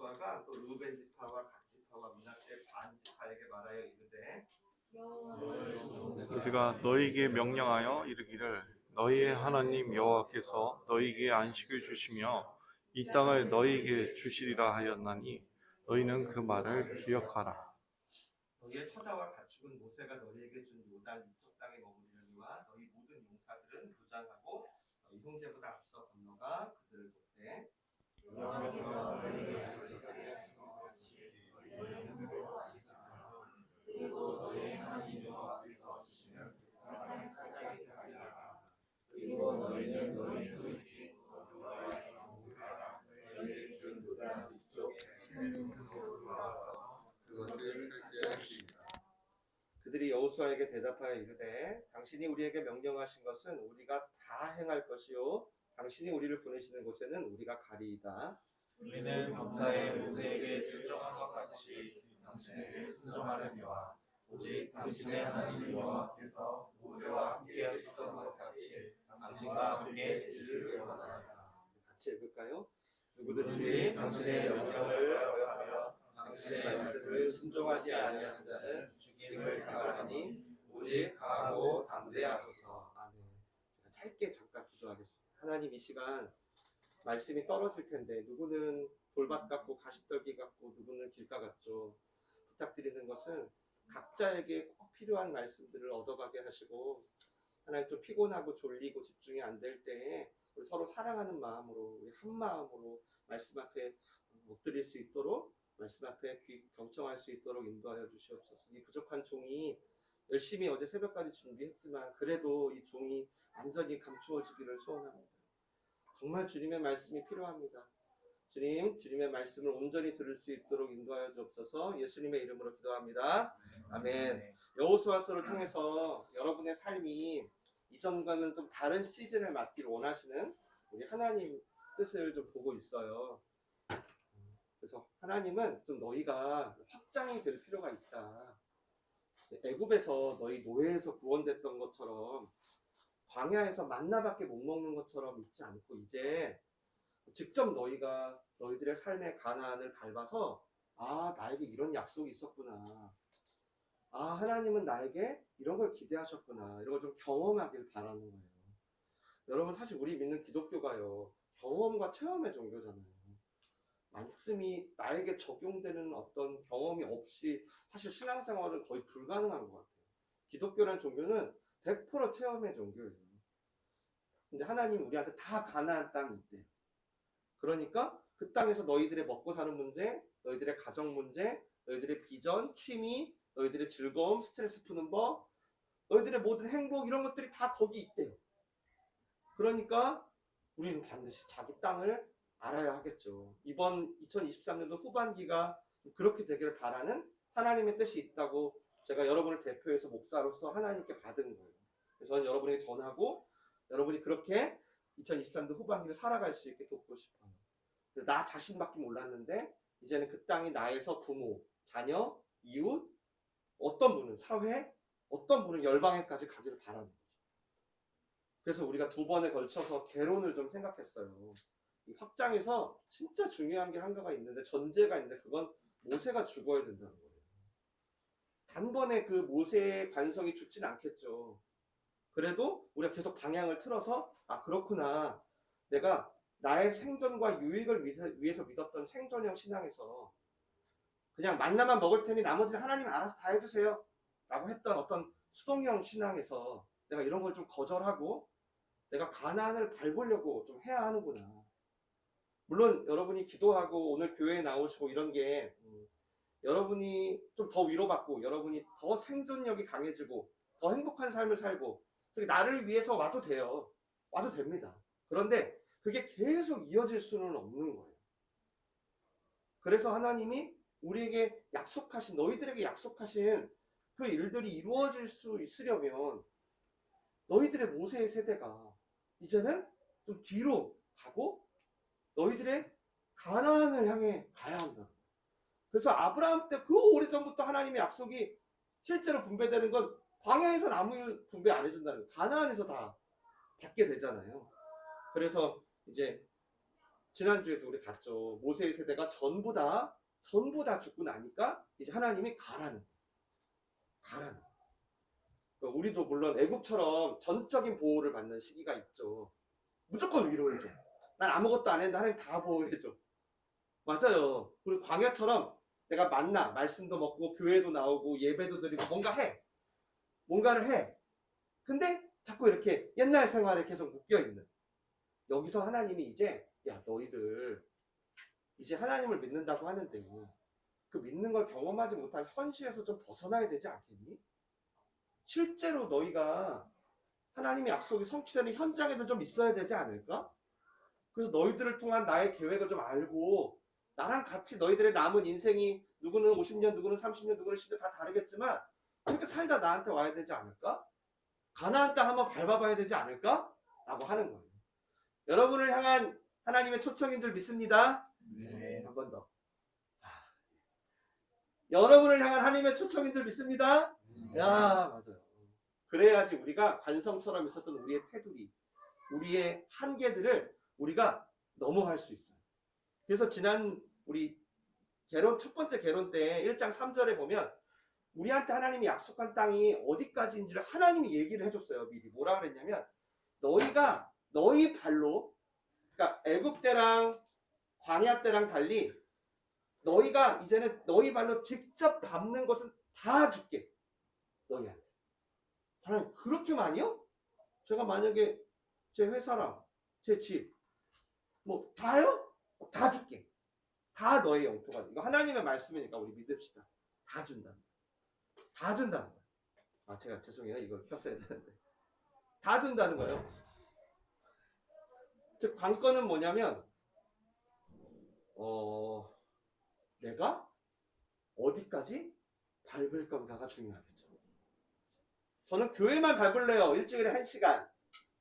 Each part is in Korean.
여호수아가 또 르우벤 지파와 갓 지파와 므낫세 반 지파에게 말하여 이르되 모세가 너희에게 명령하여 이르기를 너희의 하나님 여호와께서 너희에게 안식을 주시며 이 땅을 너희에게 주시리라 하였나니 너희는 그 말을 기억하라. 너희의 처자와 가축은 모세가 너희에게 준 요단 이쪽 땅에 머무르려니와 너희 모든 용사들은 부장하고 너희 형제보다 앞서 건너가 그들을 돕되 여호와께서 너희에게 약속하신 그리고 너희의 하나님 여호와께서 주시는 평안을 찾아게 하리라. 그리고 너희는 너희 소유지 너희의 동사가 너희에게 준 요단 이쪽 있는 곳으로 돌아와서 그것을 차지하시리라. 그들이 여호수아에게 대답하여 이르되 당신이 우리에게 명령하신 것은 우리가 다 행할 것이요 당신이 우리를 보내시는 곳에는 우리가 가리이다. 우리는 범사에 모세에게 순종한 것 같이 당신에게 순종하려니와 오직 당신의 하나님 여호와께서 모세와 함께 하셨던 것 같이 당신과 함께 해주시길 원하노라. 같이 읽을까요? 누구든지 당신의 명령을 거역하며 당신의 말씀을 순종하지 아니하는 자는 죽임을 당하리니 오직 강하고 담대하소서. 아멘. 제가 짧게 잠깐 기도하겠습니다. 하나님, 이 시간 말씀이 떨어질 텐데 누구는 돌밭 같고 가시떨기 같고 누구는 길가 같죠. 부탁드리는 것은 각자에게 꼭 필요한 말씀들을 얻어가게 하시고 하나님, 좀 피곤하고 졸리고 집중이 안 될 때에 우리 서로 사랑하는 마음으로 우리 한 마음으로 말씀 앞에 엎드릴 수 있도록 말씀 앞에 귀 경청할 수 있도록 인도하여 주시옵소서. 이 부족한 종이 열심히 어제 새벽까지 준비했지만 그래도 이 종이 완전히 감추어지기를 소원합니다. 정말 주님의 말씀이 필요합니다. 주님, 주님의 말씀을 온전히 들을 수 있도록 인도하여 주옵소서. 예수님의 이름으로 기도합니다. 아멘. 여호수아서를 통해서 여러분의 삶이 이전과는 좀 다른 시즌을 맞기를 원하시는 우리 하나님 뜻을 좀 보고 있어요. 그래서 하나님은 좀 너희가 확장이 될 필요가 있다. 애굽에서 너희 노예에서 구원됐던 것처럼 광야에서 만나밖에 못 먹는 것처럼 있지 않고 이제 직접 너희가 너희들의 삶의 가나안을 밟아서 아, 나에게 이런 약속이 있었구나. 아, 하나님은 나에게 이런 걸 기대하셨구나. 이런 걸 좀 경험하길 바라는 거예요. 여러분, 사실 우리 믿는 기독교가요, 경험과 체험의 종교잖아요. 말씀이 나에게 적용되는 어떤 경험이 없이 사실 신앙생활은 거의 불가능한 것 같아요. 기독교라는 종교는 100% 체험의 종교예요. 근데 하나님 우리한테 다 가나안 땅이 있대요. 그러니까 그 땅에서 너희들의 먹고 사는 문제, 너희들의 가정 문제, 너희들의 비전, 취미, 너희들의 즐거움, 스트레스 푸는 법, 너희들의 모든 행복, 이런 것들이 다 거기 있대요. 그러니까 우리는 반드시 자기 땅을 알아야 하겠죠. 이번 2023년도 후반기가 그렇게 되기를 바라는 하나님의 뜻이 있다고 제가 여러분을 대표해서 목사로서 하나님께 받은 거예요. 그래서 저는 여러분에게 전하고 여러분이 그렇게 2023년도 후반기를 살아갈 수 있게 돕고 싶어요. 나 자신밖에 몰랐는데 이제는 그 땅이 나에서 부모, 자녀, 이웃, 어떤 분은 사회, 어떤 분은 열방에까지 가기를 바라는 거죠. 그래서 우리가 2번에 걸쳐서 개론을 좀 생각했어요. 이 확장에서 진짜 중요한 게 한 가지가 있는데, 전제가 있는데, 그건 모세가 죽어야 된다는 거예요. 단번에 그 모세의 관성이 죽진 않겠죠. 그래도 우리가 계속 방향을 틀어서 아, 그렇구나. 내가 나의 생존과 유익을 위해서 믿었던 생존형 신앙에서 그냥 만나만 먹을 테니 나머지는 하나님 알아서 다 해주세요 라고 했던 어떤 수동형 신앙에서 내가 이런 걸 좀 거절하고 내가 가나안을 밟으려고 좀 해야 하는구나. 물론 여러분이 기도하고 오늘 교회에 나오시고 이런 게 여러분이 좀 더 위로받고 여러분이 더 생존력이 강해지고 더 행복한 삶을 살고 나를 위해서 와도 돼요. 와도 됩니다. 그런데 그게 계속 이어질 수는 없는 거예요. 그래서 하나님이 우리에게 약속하신, 너희들에게 약속하신 그 일들이 이루어질 수 있으려면 너희들의 모세의 세대가 이제는 좀 뒤로 가고 너희들의 가나안을 향해 가야 한다. 그래서 아브라함 때 그 오래전부터 하나님의 약속이 실제로 분배되는 건 광야에서는 아무 분배 안 해준다는 거예요. 가나안에서 다 받게 되잖아요. 그래서 이제 지난주에도 우리 갔죠. 모세의 세대가 전부 다 죽고 나니까 이제 하나님이 가라는 거예요. 그러니까 우리도 물론 애굽처럼 전적인 보호를 받는 시기가 있죠. 무조건 위로해줘. 난 아무것도 안 했는데 하나님 다 보호해줘. 맞아요. 그리고 광야처럼 내가 말씀도 먹고 교회도 나오고 예배도 드리고 뭔가를 해. 근데 자꾸 이렇게 옛날 생활에 계속 묶여있는. 여기서 하나님이 이제 야 너희들 이제 하나님을 믿는다고 하는데 그 믿는 걸 경험하지 못한 현실에서 좀 벗어나야 되지 않겠니? 실제로 너희가 하나님의 약속이 성취되는 현장에도 좀 있어야 되지 않을까? 그래서 너희들을 통한 나의 계획을 좀 알고 나랑 같이 너희들의 남은 인생이 누구는 50년, 누구는 30년, 누구는 10년 다 다르겠지만 그렇게 살다 나한테 와야 되지 않을까? 가나안 땅 한번 밟아봐야 되지 않을까? 라고 하는 거예요. 여러분을 향한 하나님의 초청인 줄 믿습니다. 네. 한 번 더. 여러분을 향한 하나님의 초청인 줄 믿습니다. 야, 맞아요. 그래야지 우리가 관성처럼 있었던 우리의 테두리, 우리의 한계들을 우리가 넘어갈 수 있어요. 그래서 지난 우리 첫 번째 개론 때 1장 3절에 보면 우리한테 하나님이 약속한 땅이 어디까지인지를 하나님이 얘기를 해줬어요. 미리 뭐라 그랬냐면 너희가 너희 발로, 그러니까 애굽 때랑 광야 때랑 달리 너희가 이제는 너희 발로 직접 밟는 것은 다 줄게. 너희한테. 하나님 그렇게 많이요? 제가 만약에 제 회사랑 제 집 뭐 다요? 다 줄게. 다 너의 영토가 돼. 이거 하나님의 말씀이니까 우리 믿읍시다. 다 준다. 다 준다는 거예요. 아 제가 죄송해요. 이걸 켰어야 되는데. 다 준다는 거예요. 즉 관건은 뭐냐면 내가 어디까지 밟을 건가가 중요하겠죠. 저는 교회만 밟을래요. 일주일에 1시간.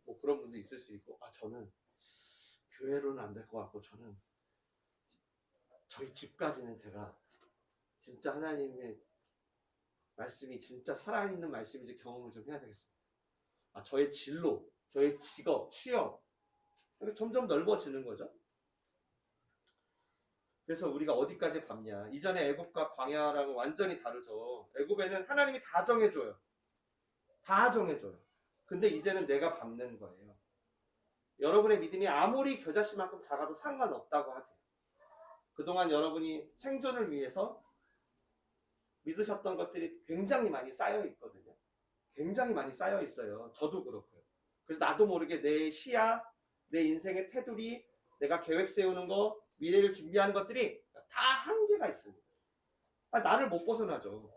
뭐 그런 분도 있을 수 있고 저는 교회로는 안 될 것 같고 저는 저희 집까지는 제가 진짜 하나님의 말씀이 진짜 살아있는 말씀인지 경험을 좀 해야 되겠습니다. 저의 진로, 저의 직업, 취업 점점 넓어지는 거죠. 그래서 우리가 어디까지 밟냐. 이전에 애굽과 광야랑은 완전히 다르죠. 애굽에는 하나님이 다 정해줘요. 다 정해줘요. 근데 이제는 내가 밟는 거예요. 여러분의 믿음이 아무리 겨자씨만큼 작아도 상관없다고 하세요. 그동안 여러분이 생존을 위해서 믿으셨던 것들이 굉장히 많이 쌓여 있거든요. 굉장히 많이 쌓여 있어요. 저도 그렇고요. 그래서 나도 모르게 내 시야, 내 인생의 테두리, 내가 계획 세우는 거, 미래를 준비하는 것들이 다 한계가 있습니다. 나를 못 벗어나죠.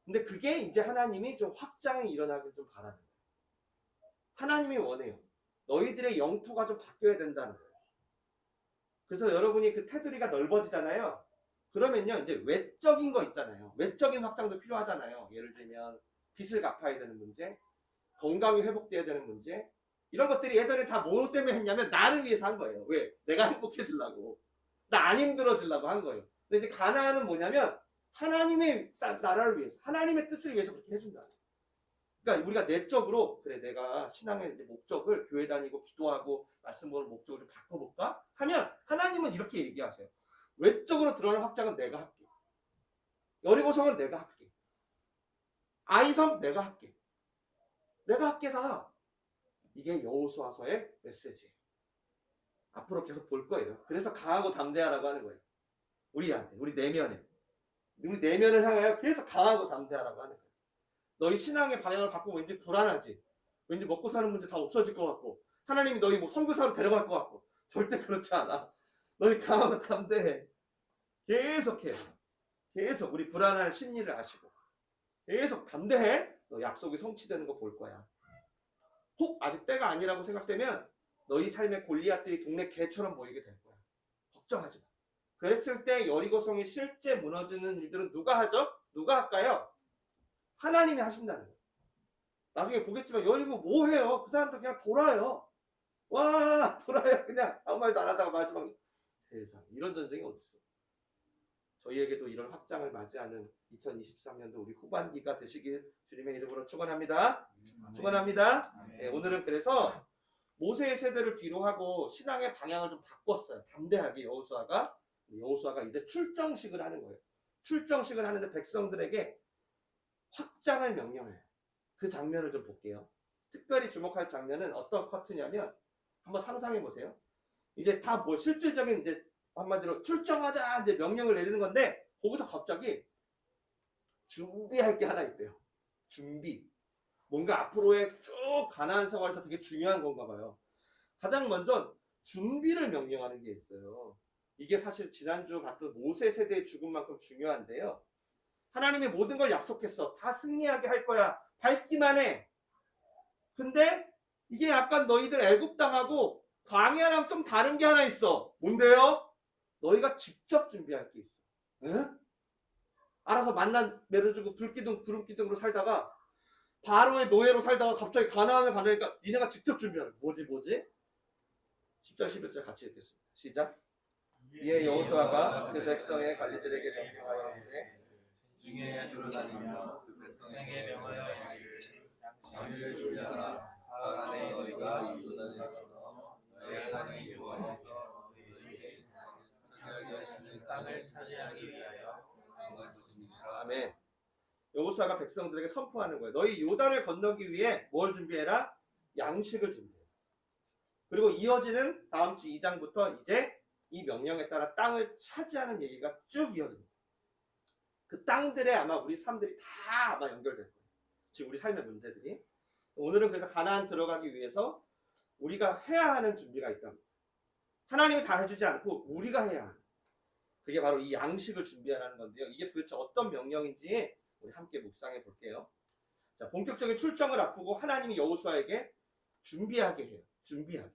근데 그게 이제 하나님이 좀 확장이 일어나길 좀 바라는 거예요. 하나님이 원해요. 너희들의 영토가 좀 바뀌어야 된다는 거예요. 그래서 여러분이 그 테두리가 넓어지잖아요. 그러면요, 이제 외적인 거 있잖아요. 외적인 확장도 필요하잖아요. 예를 들면 빚을 갚아야 되는 문제, 건강이 회복돼야 되는 문제, 이런 것들이 예전에 다 뭐 때문에 했냐면 나를 위해서 한 거예요. 왜? 내가 행복해지려고. 나 안 힘들어지려고 한 거예요. 근데 이제 가나안은 뭐냐면 하나님의 나라를 위해서, 하나님의 뜻을 위해서 그렇게 해준다. 그러니까 우리가 내적으로 그래 내가 신앙의 목적을 교회 다니고 기도하고 말씀 보는 목적을 좀 바꿔볼까? 하면 하나님은 이렇게 얘기하세요. 외적으로 드러나는 확장은 내가 할게. 여리고성은 내가 할게. 아이섬 내가 할게. 내가 할게 다. 이게 여호수아서의 메시지예요. 앞으로 계속 볼 거예요. 그래서 강하고 담대하라고 하는 거예요. 우리한테, 우리 내면에. 우리 내면을 향하여 계속 강하고 담대하라고 하는 거예요. 너희 신앙의 방향을 바꾸고 왠지 불안하지. 왠지 먹고 사는 문제 다 없어질 것 같고 하나님이 너희 뭐 선교사로 데려갈 것 같고 절대 그렇지 않아. 너희 강하고 담대해. 계속해. 계속 우리 불안할 심리를 아시고 계속 담대해. 너 약속이 성취되는 거 볼 거야. 혹 아직 때가 아니라고 생각되면 너희 삶의 골리앗들이 동네 개처럼 보이게 될 거야. 걱정하지 마. 그랬을 때 여리고성이 실제 무너지는 일들은 누가 하죠? 누가 할까요? 하나님이 하신다는 거예요. 나중에 보겠지만 여리고 뭐 해요? 그 사람들 그냥 돌아요. 와 돌아요. 그냥 아무 말도 안 하다가 마지막 세상 이런 전쟁이 어딨어. 저희에게도 이런 확장을 맞이하는 2023년도 우리 후반기가 되시길 주님의 이름으로 축원합니다. 축원합니다. 네, 오늘은 그래서 모세의 세대를 뒤로 하고 신앙의 방향을 좀 바꿨어요. 담대하게 여호수아가 이제 출정식을 하는 거예요. 출정식을 하는데 백성들에게 확장을 명령해요. 그 장면을 좀 볼게요. 특별히 주목할 장면은 어떤 커트냐면 한번 상상해 보세요. 이제 다 뭐 실질적인 이제 한마디로 출정하자 이제 명령을 내리는 건데 거기서 갑자기 준비할 게 하나 있대요. 준비. 뭔가 앞으로의 쭉 가나안 생활에서 되게 중요한 건가 봐요. 가장 먼저 준비를 명령하는 게 있어요. 이게 사실 지난주 봤던 모세 세대의 죽음만큼 중요한데요. 하나님이 모든 걸 약속했어. 다 승리하게 할 거야. 밟기만 해. 근데 이게 약간 너희들 애굽당하고 광야랑 좀 다른 게 하나 있어. 뭔데요? 너희가 직접 준비할 게 있어. 응? 알아서 만난 매를 불기둥 구름기둥으로 살다가 바로의 노예로 살다가 갑자기 가나안을 가니까 니네가 직접 준비하는 뭐지? 10절 11절 같이 읽겠습니다. 시작. 이에 여호수아가 그 백성의 관리들에게 명령하여 이르되 중에 돌아다니며 그 백성에게 명하여 이르기를 양식을 준비하라. 사흘 안에 너희가 요단을 건너 너희 하나님 여호와께서 너희에게 차지하게 하시는 땅을 차지하기 위하여 강간 것입니다. 아멘. 여호수아가 백성들에게 선포하는 거예요. 너희 요단을 건너기 위해 뭘 준비해라? 양식을 준비해라. 그리고 이어지는 다음 주 2장부터 이제 이 명령에 따라 땅을 차지하는 얘기가 쭉 이어집니다. 그 땅들에 아마 우리 삶들이 다 아마 연결될 거예요. 지금 우리 삶의 문제들이. 오늘은 그래서 가나안 들어가기 위해서 우리가 해야 하는 준비가 있답니다. 하나님이 다 해주지 않고 우리가 해야 하는. 그게 바로 이 양식을 준비하라는 건데요. 이게 도대체 어떤 명령인지 우리 함께 묵상해 볼게요. 자, 본격적인 출정을 앞두고 하나님이 여호수아에게 준비하게 해요. 준비하게.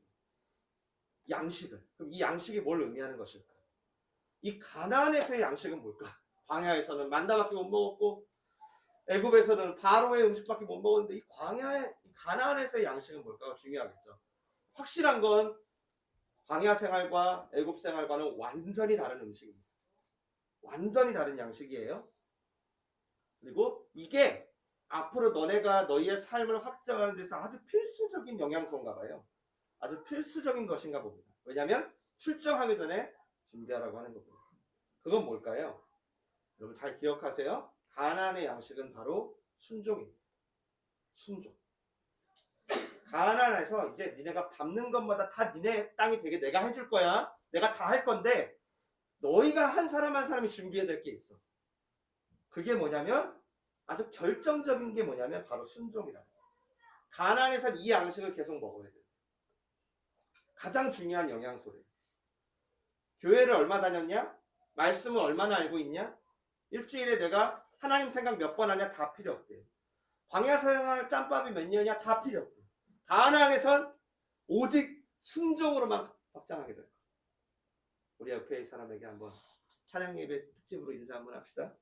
양식을. 그럼 이 양식이 뭘 의미하는 것일까? 이 가나안에서의 양식은 뭘까? 광야에서는 만나밖에 못 먹었고 애굽에서는 바로의 음식밖에 못 먹었는데 이 가나안에서의 양식은 뭘까가 중요하겠죠. 확실한 건 광야 생활과 애굽 생활과는 완전히 다른 음식입니다. 완전히 다른 양식이에요. 그리고 이게 앞으로 너네가 너희의 삶을 확장하는 데서 아주 필수적인 영양소인가 봐요. 아주 필수적인 것인가 봅니다. 왜냐하면 출정하기 전에 준비하라고 하는 거고요. 그건 뭘까요? 여러분 잘 기억하세요. 가나안의 양식은 바로 순종입니다. 순종. 가나안에서 이제 니네가 밟는 것마다 다 니네 땅이 되게 내가 해줄 거야. 내가 다 할 건데 너희가 한 사람 한 사람이 준비해야 될 게 있어. 그게 뭐냐면 아주 결정적인 게 뭐냐면 바로 순종이라. 가나안에서 이 양식을 계속 먹어야 돼요. 가장 중요한 영양소래요. 교회를 얼마 다녔냐? 말씀을 얼마나 알고 있냐? 일주일에 내가 하나님 생각 몇 번 하냐? 다 필요 없대요. 광야 생활 짬밥이 몇 년이냐? 다 필요 없대요. 가나안에선 오직 순종으로만 확장하게 될 거예요. 우리 옆에 있는 사람에게 한번 찬양 예배 특집으로 인사 한번 합시다.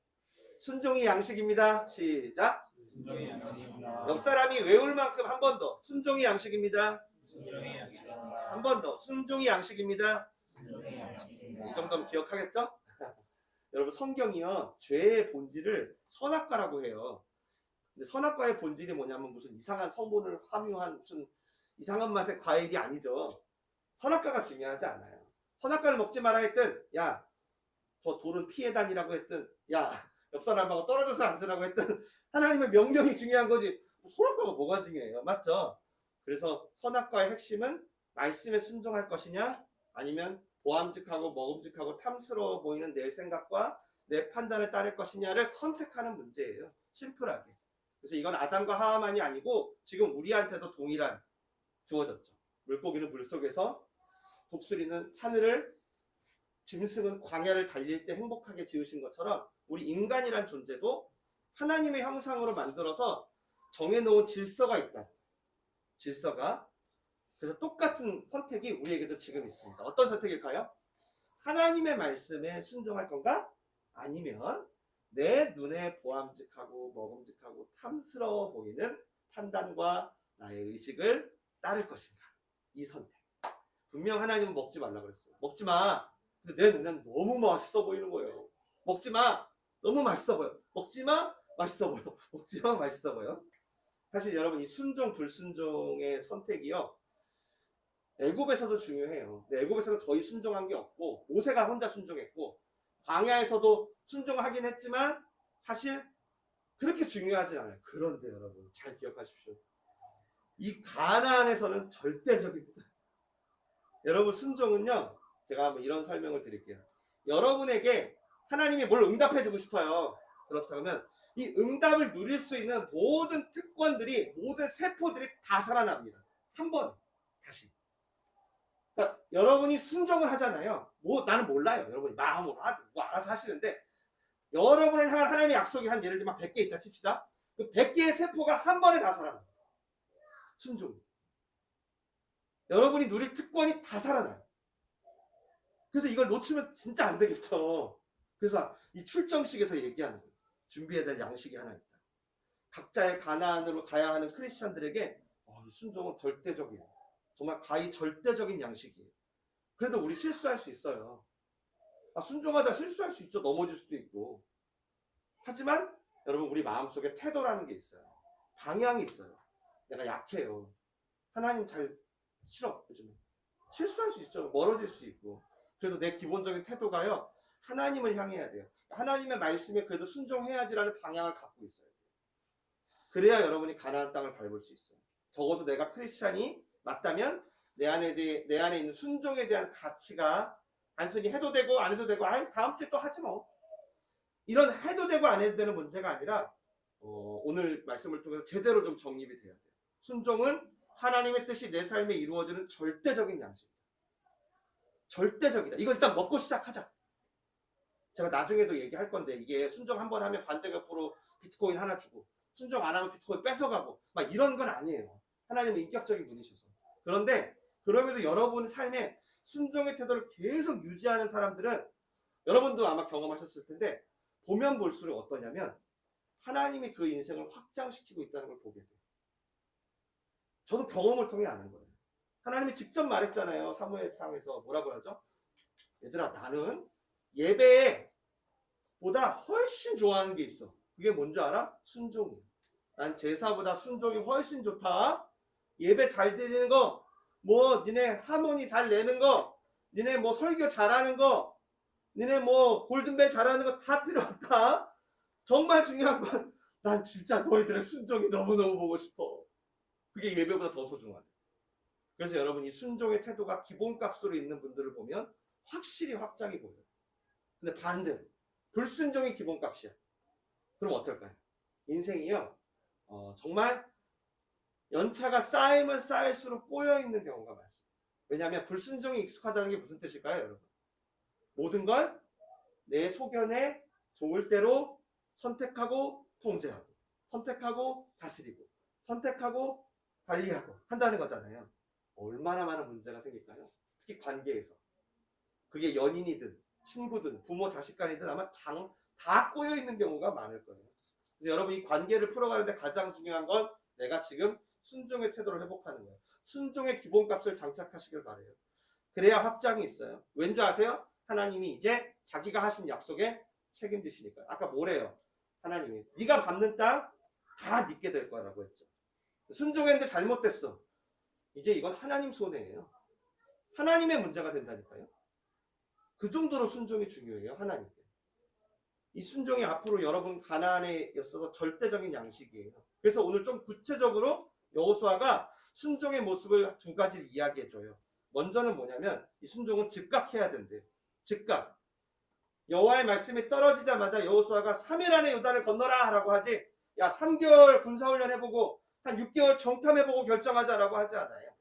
순종이 양식입니다. 시작. 순종이 양식입니다. 옆 사람이 외울 만큼 한 번 더. 순종이 양식입니다. 순종이 양식입니다. 한 번 더. 순종이 양식입니다. 순종이 양식입니다. 이 정도면 기억하겠죠? 여러분 성경이요 죄의 본질을 선악과라고 해요. 근데 선악과의 본질이 뭐냐면 무슨 이상한 성분을 함유한 무슨 이상한 맛의 과일이 아니죠. 선악과가 중요하지 않아요. 선악과를 먹지 마라 했든 야 저 돌은 피해 다니라고 했든 야 옆 사람하고 떨어져서 앉으라고 했든 하나님의 명령이 중요한 거지 선악과가 뭐가 중요해요. 맞죠? 그래서 선악과의 핵심은 말씀에 순종할 것이냐 아니면 보암직하고 먹음직하고 탐스러워 보이는 내 생각과 내 판단을 따를 것이냐를 선택하는 문제예요. 심플하게. 그래서 이건 아담과 하와만이 아니고 지금 우리한테도 동일한 주어졌죠. 물고기는 물속에서 독수리는 하늘을 짐승은 광야를 달릴 때 행복하게 지으신 것처럼 우리 인간이란 존재도 하나님의 형상으로 만들어서 정해놓은 질서가 있다. 질서가. 그래서 똑같은 선택이 우리에게도 지금 있습니다. 어떤 선택일까요? 하나님의 말씀에 순종할 건가? 아니면 내 눈에 보암직하고 먹음직하고 탐스러워 보이는 판단과 나의 의식을 따를 것인가? 이 선택. 분명 하나님은 먹지 말라 그랬어요. 먹지 마. 근데 내 눈엔 너무 맛있어 보이는 거예요. 먹지 마. 너무 맛있어 보여. 먹지 마. 맛있어 보여. 먹지 마. 맛있어 보여. 사실 여러분 이 순종 불순종의 선택이요. 애굽에서도 중요해요. 근데 애굽에서는 거의 순종한 게 없고 모세가 혼자 순종했고 광야에서도 순종하긴 했지만 사실 그렇게 중요하진 않아요. 그런데 여러분 잘 기억하십시오. 이 가나안에서는 절대적입니다. 여러분 순종은요. 제가 한번 이런 설명을 드릴게요. 여러분에게 하나님이 뭘 응답해 주고 싶어요. 그렇다면 이 응답을 누릴 수 있는 모든 특권들이 모든 세포들이 다 살아납니다. 한 번에 다시. 그러니까 여러분이 순종을 하잖아요. 뭐 나는 몰라요. 여러분이 마음으로 뭐 알아서 하시는데 여러분을 향한 하나님의 약속이 한 예를 들면 100개 있다 칩시다. 그 100개의 세포가 한 번에 다 살아납니다. 순종이. 여러분이 누릴 특권이 다 살아나요. 그래서 이걸 놓치면 진짜 안 되겠죠. 그래서 이 출정식에서 얘기하는 거예요. 준비해야 될 양식이 하나 있다. 각자의 가나안으로 가야 하는 크리스천들에게 이 순종은 절대적이에요. 정말 가히 절대적인 양식이에요. 그래도 우리 실수할 수 있어요. 순종하다 실수할 수 있죠. 넘어질 수도 있고. 하지만 여러분 우리 마음속에 태도라는 게 있어요. 방향이 있어요. 내가 약해요. 하나님 잘 싫어. 요즘에. 실수할 수 있죠. 멀어질 수 있고. 그래도 내 기본적인 태도가요. 하나님을 향해야 돼요. 하나님의 말씀에 그래도 순종해야지라는 방향을 갖고 있어야 돼요. 그래야 여러분이 가나안 땅을 밟을 수 있어요. 적어도 내가 크리스찬이 맞다면 내 안에 있는 순종에 대한 가치가 단순히 해도 되고 안 해도 되고 다음 주에 또 하지 뭐. 이런 해도 되고 안 해도 되는 문제가 아니라 오늘 말씀을 통해서 제대로 좀 정립이 돼야 돼요. 순종은 하나님의 뜻이 내 삶에 이루어지는 절대적인 양식이다. 절대적이다. 이거 일단 먹고 시작하자. 제가 나중에도 얘기할 건데 이게 순종 한번 하면 반대급부로 비트코인 하나 주고 순종 안 하면 비트코인 뺏어가고 막 이런 건 아니에요. 하나님은 인격적인 분이셔서. 그런데 그럼에도 여러분 삶에 순종의 태도를 계속 유지하는 사람들은 여러분도 아마 경험하셨을 텐데 보면 볼수록 어떠냐면 하나님이 그 인생을 확장시키고 있다는 걸 보게 돼요. 저도 경험을 통해 아는 거예요. 하나님이 직접 말했잖아요. 사무엘상에서 뭐라고 하죠? 얘들아 나는 예배보다 훨씬 좋아하는 게 있어. 그게 뭔지 알아? 순종이야. 난 제사보다 순종이 훨씬 좋다. 예배 잘 드리는 거, 뭐 니네 하모니 잘 내는 거, 니네 뭐 설교 잘하는 거, 니네 뭐 골든벨 잘하는 거 다 필요 없다. 정말 중요한 건 난 진짜 너희들의 순종이 너무너무 보고 싶어. 그게 예배보다 더 소중하네. 그래서 여러분 이 순종의 태도가 기본값으로 있는 분들을 보면 확실히 확장이 보여요. 근데 반대로 불순종이 기본값이야. 그럼 어떨까요? 인생이요 정말 연차가 쌓이면 쌓일수록 꼬여있는 경우가 많습니다. 왜냐하면 불순종이 익숙하다는 게 무슨 뜻일까요, 여러분? 모든 걸 내 소견에 좋을 대로 선택하고 통제하고 선택하고 다스리고 선택하고 관리하고 한다는 거잖아요. 얼마나 많은 문제가 생길까요? 특히 관계에서. 그게 연인이든 친구든 부모 자식 간이든 아마 다 꼬여있는 경우가 많을 거예요. 그래서 여러분 이 관계를 풀어가는데 가장 중요한 건 내가 지금 순종의 태도를 회복하는 거예요. 순종의 기본값을 장착하시길 바래요. 그래야 확장이 있어요. 왠지 아세요? 하나님이 이제 자기가 하신 약속에 책임지시니까요. 아까 뭐래요? 하나님이 네가 밟는 땅 다 네게 될 거라고 했죠. 순종했는데 잘못됐어. 이제 이건 하나님 손해예요. 하나님의 문제가 된다니까요. 그 정도로 순종이 중요해요. 하나님께. 이 순종이 앞으로 여러분 가나안에 있어서 절대적인 양식이에요. 그래서 오늘 좀 구체적으로 여호수아가 순종의 모습을 두 가지를 이야기해줘요. 먼저는 뭐냐면 이 순종은 즉각해야 된대요. 즉각. 여호와의 말씀이 떨어지자마자 여호수아가 3일 안에 요단을 건너라 라고 하지, 야 3개월 군사훈련 해보고 한 6개월 정탐해보고 결정하자라고 하지 않아요.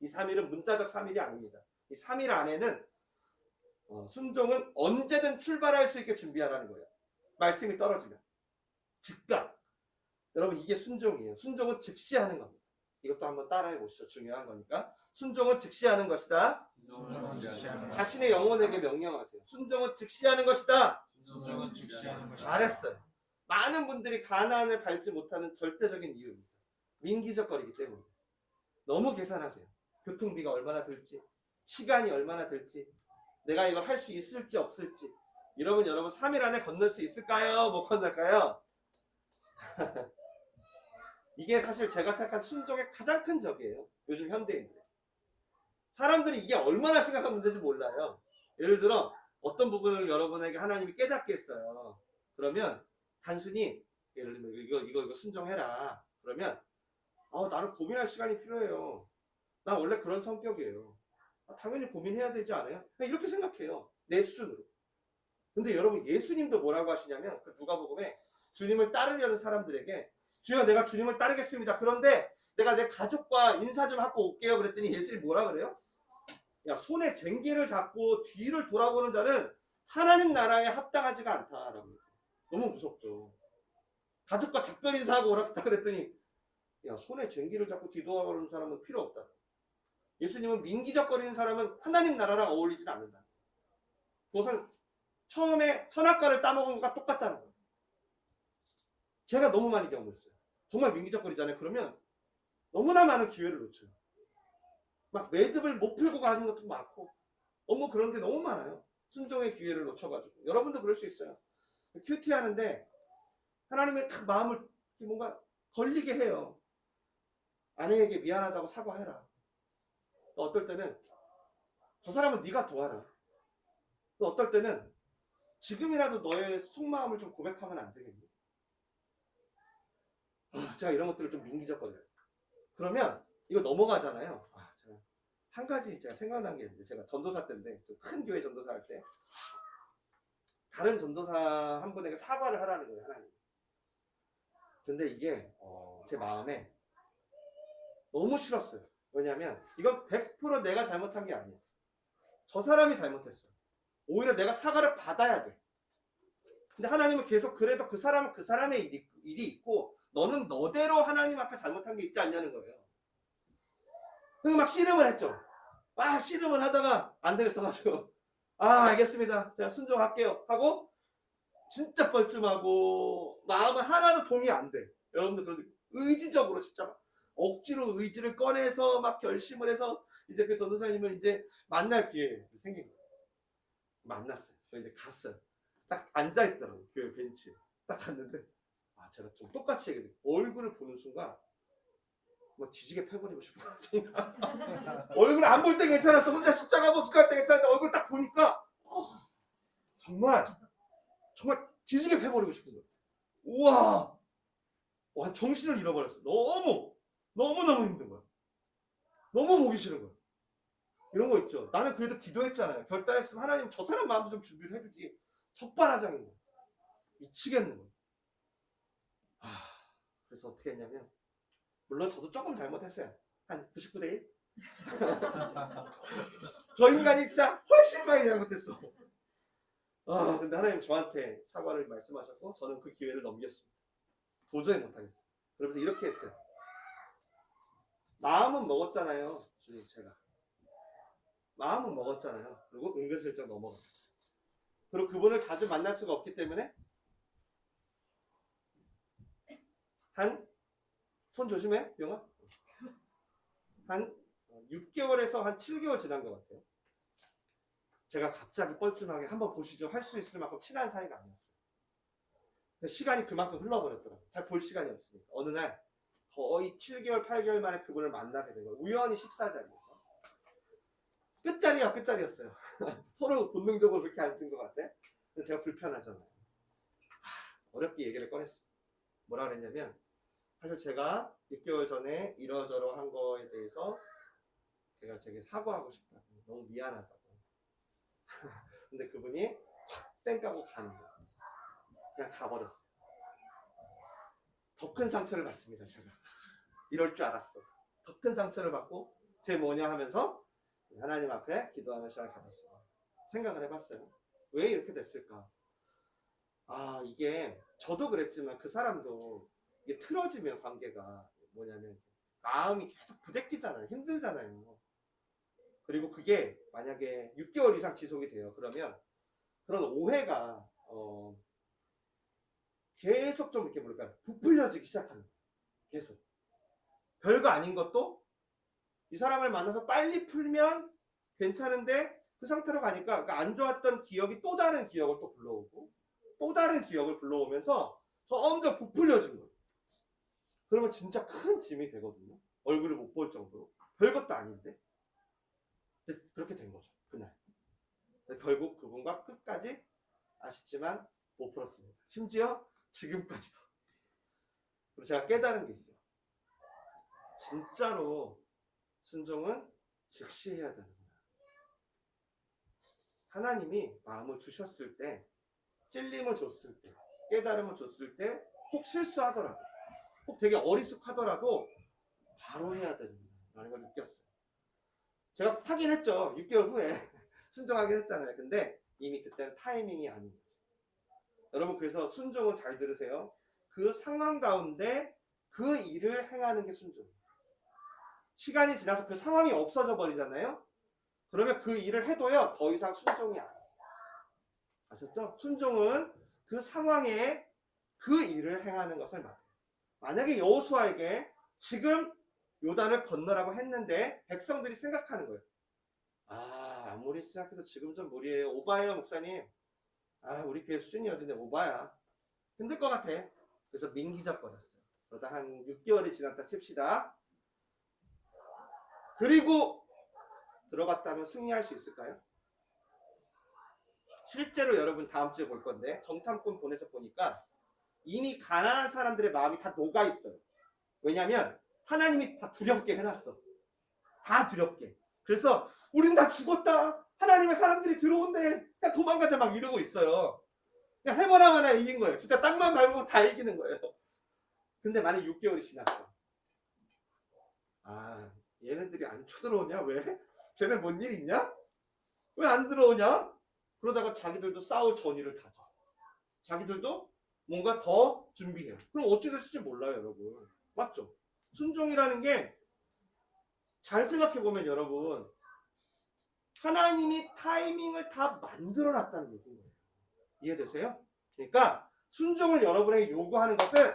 이 3일은 문자적 3일이 아닙니다. 이 3일 안에는 순종은 언제든 출발할 수 있게 준비하라는 거예요. 말씀이 떨어지면. 즉각. 여러분 이게 순종이에요. 순종은 즉시 하는 겁니다. 이것도 한번 따라해 보시죠. 중요한 거니까. 순종은 즉시 하는 것이다. 자신의 영혼에게 명령하세요. 순종은 즉시 하는 것이다. 잘했어요. 많은 분들이 가나안을 밟지 못하는 절대적인 이유입니다. 민기적거리기 때문에. 너무 계산하세요. 교통비가 얼마나 들지, 시간이 얼마나 들지, 내가 이걸 할 수 있을지 없을지. 여러분 3일 안에 건널 수 있을까요? 못 건널까요? 이게 사실 제가 생각한 순종의 가장 큰 적이에요. 요즘 현대인들. 사람들이 이게 얼마나 심각한 문제인지 몰라요. 예를 들어 어떤 부분을 여러분에게 하나님이 깨닫게 했어요. 그러면 단순히 예를 들면 이거 순종해라. 그러면 나는 고민할 시간이 필요해요. 난 원래 그런 성격이에요. 당연히 고민해야 되지 않아요? 그냥 이렇게 생각해요. 내 수준으로. 근데 여러분 예수님도 뭐라고 하시냐면 그 누가복음에 주님을 따르려는 사람들에게 주여 내가 주님을 따르겠습니다. 그런데 내가 내 가족과 인사 좀 하고 올게요. 그랬더니 예수님이 뭐라 그래요? 야, 손에 쟁기를 잡고 뒤를 돌아보는 자는 하나님 나라에 합당하지가 않다라고. 너무 무섭죠. 가족과 작별 인사하고 오라겠다 그랬더니 야, 손에 쟁기를 잡고 뒤돌아보는 사람은 필요 없다. 예수님은 민기적거리는 사람은 하나님 나라랑 어울리지 않는다. 그것은 처음에 선악과를 따먹은 것과 똑같다는 거예요. 제가 너무 많이 경험했어요. 정말 민기적거리잖아요. 그러면 너무나 많은 기회를 놓쳐요. 막 매듭을 못 풀고 가는 것도 많고 너무 그런 게 너무 많아요. 순종의 기회를 놓쳐가지고. 여러분도 그럴 수 있어요. 큐티하는데 하나님의 딱 마음을 뭔가 걸리게 해요. 아내에게 미안하다고 사과해라. 또 어떨 때는 저 사람은 네가 도와라. 또 어떨 때는 지금이라도 너의 속마음을 좀 고백하면 안 되겠니? 제가 이런 것들을 좀 민기적거려요. 그러면 이거 넘어가잖아요. 제가 한 가지 제가 생각난 게 있는데 제가 전도사 때인데 큰 교회 전도사 할 때 다른 전도사 한 분에게 사과를 하라는 거예요. 하나님. 근데 이게 제 마음에 너무 싫었어요. 왜냐하면 이건 100% 내가 잘못한 게 아니에요. 저 사람이 잘못했어요. 오히려 내가 사과를 받아야 돼. 근데 하나님은 계속 그래도 그 사람은 그 사람의 일이 있고 너는 너대로 하나님 앞에 잘못한 게 있지 않냐는 거예요. 그래서 막 씨름을 했죠. 씨름을 하다가 안 되겠어가지고 알겠습니다. 제가 순종할게요. 하고 진짜 뻘쭘하고 마음은 하나도 동의 안 돼. 여러분들 그런데 의지적으로 진짜 막 억지로 의지를 꺼내서 막 결심을 해서 이제 그 전도사님을 이제 만날 기회 생긴 거예요. 만났어요. 이제 갔어요. 딱 앉아있더라고요. 교회 벤치에. 딱 갔는데 제가 좀 똑같이 얘기해요. 얼굴을 보는 순간 뭐 뒤지게 패버리고 싶어요. 얼굴 안 볼 때 괜찮았어. 혼자 십자가 복수 할 때 괜찮았는데 얼굴 딱 보니까 정말 뒤지게 패버리고 싶은 거예요. 우와! 정신을 잃어버렸어요. 너무너무 힘든 거예요. 너무 보기 싫은 거예요. 이런 거 있죠. 나는 그래도 기도했잖아요. 결단했으면 하나님 저 사람 마음도 좀 준비를 해주지. 적반하장인 거예요. 미치겠는 거예요. 그래서 어떻게 했냐면 물론 저도 조금 잘못했어요. 한 99대 1? 저 인간이 진짜 훨씬 많이 잘못했어. 근데 하나님 저한테 사과를 말씀하셨고 저는 그 기회를 넘겼습니다. 도저히 못하겠어요. 그러면서 이렇게 했어요. 마음은 먹었잖아요. 주님 제가. 마음은 먹었잖아요. 그리고 은근슬쩍 넘어갔어요. 그리고 그분을 자주 만날 수가 없기 때문에 손 조심해, 병아. 한 6개월에서 한 7개월 지난 것 같아요. 제가 갑자기 뻘쭘하게 한번 보시죠. 할 수 있을 만큼 친한 사이가 아니었어요. 시간이 그만큼 흘러버렸더라고요. 잘 볼 시간이 없으니까. 어느 날 거의 7개월, 8개월 만에 그분을 만나게 된 거예요. 우연히 식사 자리에서. 끝자리였어요. 서로 본능적으로 그렇게 앉은 것 같아. 근데 제가 불편하잖아요. 어렵게 얘기를 꺼냈어요. 뭐라 그랬냐면 사실 제가 6개월 전에 이러저러한 거에 대해서 제가 사과하고 싶다고. 너무 미안하다고. 근데 그분이 확 쌩까고 가는 거예요. 그냥 가버렸어요. 더 큰 상처를 받습니다. 제가. 이럴 줄 알았어. 더 큰 상처를 받고 쟤 뭐냐 하면서 하나님 앞에 기도하는 시간을 가졌어요. 생각을 해봤어요. 왜 이렇게 됐을까? 이게 저도 그랬지만 그 사람도 이게 틀어지면 관계가 뭐냐면 마음이 계속 부대끼잖아요. 힘들잖아요. 그리고 그게 만약에 6개월 이상 지속이 돼요. 그러면 그런 오해가 계속 좀 이렇게 부풀려지기 시작하는 거예요. 계속. 별거 아닌 것도 이 사람을 만나서 빨리 풀면 괜찮은데 그 상태로 가니까 안 좋았던 기억이 또 다른 기억을 또 불러오고 또 다른 기억을 불러오면서 점점 부풀려지는 거예요. 그러면 진짜 큰 짐이 되거든요. 얼굴을 못 볼 정도로. 별것도 아닌데. 근데 그렇게 된 거죠, 그날. 결국 그분과 끝까지 아쉽지만 못 풀었습니다. 심지어 지금까지도. 그리고 제가 깨달은 게 있어요. 진짜로 순종은 즉시 해야 되는 거야. 하나님이 마음을 주셨을 때, 찔림을 줬을 때, 깨달음을 줬을 때, 혹 실수하더라도, 혹 되게 어리숙하더라도 바로 해야 된다는 걸 느꼈어요. 제가 하긴 했죠. 6개월 후에 순종하긴 했잖아요. 근데 이미 그때는 타이밍이 아닌 거죠. 여러분, 그래서 순종은 잘 들으세요. 그 상황 가운데 그 일을 행하는 게 순종이에요. 시간이 지나서 그 상황이 없어져 버리잖아요. 그러면 그 일을 해도요, 더 이상 순종이 아니에요. 아셨죠? 순종은 그 상황에 그 일을 행하는 것을 말해요. 만약에 여호수아에게 지금 요단을 건너라고 했는데 백성들이 생각하는 거예요. 아무리 생각해도 지금 좀 무리예요. 오바예요, 목사님. 우리 교회 수준이 어딘데 오바야. 힘들 것 같아. 그래서 민기적거렸어요. 그러다 한 6개월이 지났다 칩시다. 그리고 들어갔다면 승리할 수 있을까요? 실제로 여러분 다음 주에 볼 건데 정탐꾼 보내서 보니까 이미 가난한 사람들의 마음이 다 녹아 있어요. 왜냐하면 하나님이 다 두렵게 해놨어. 다 두렵게. 그래서 우린 다 죽었다. 하나님의 사람들이 들어온대. 그냥 도망가자 막 이러고 있어요. 그냥 해보나 마나 이긴 거예요. 진짜 땅만 밟으면 다 이기는 거예요. 근데 만약 6개월이 지났어. 얘네들이 안 쳐들어오냐? 왜? 쟤네 뭔 일 있냐? 왜 안 들어오냐? 그러다가 자기들도 싸울 전의를 다져. 자기들도 뭔가 더 준비해요. 그럼 어찌 됐을지 몰라요, 여러분. 맞죠? 순종이라는 게 잘 생각해보면 여러분, 하나님이 타이밍을 다 만들어놨다는 얘기인 거예요. 이해되세요? 그러니까 순종을 여러분에게 요구하는 것은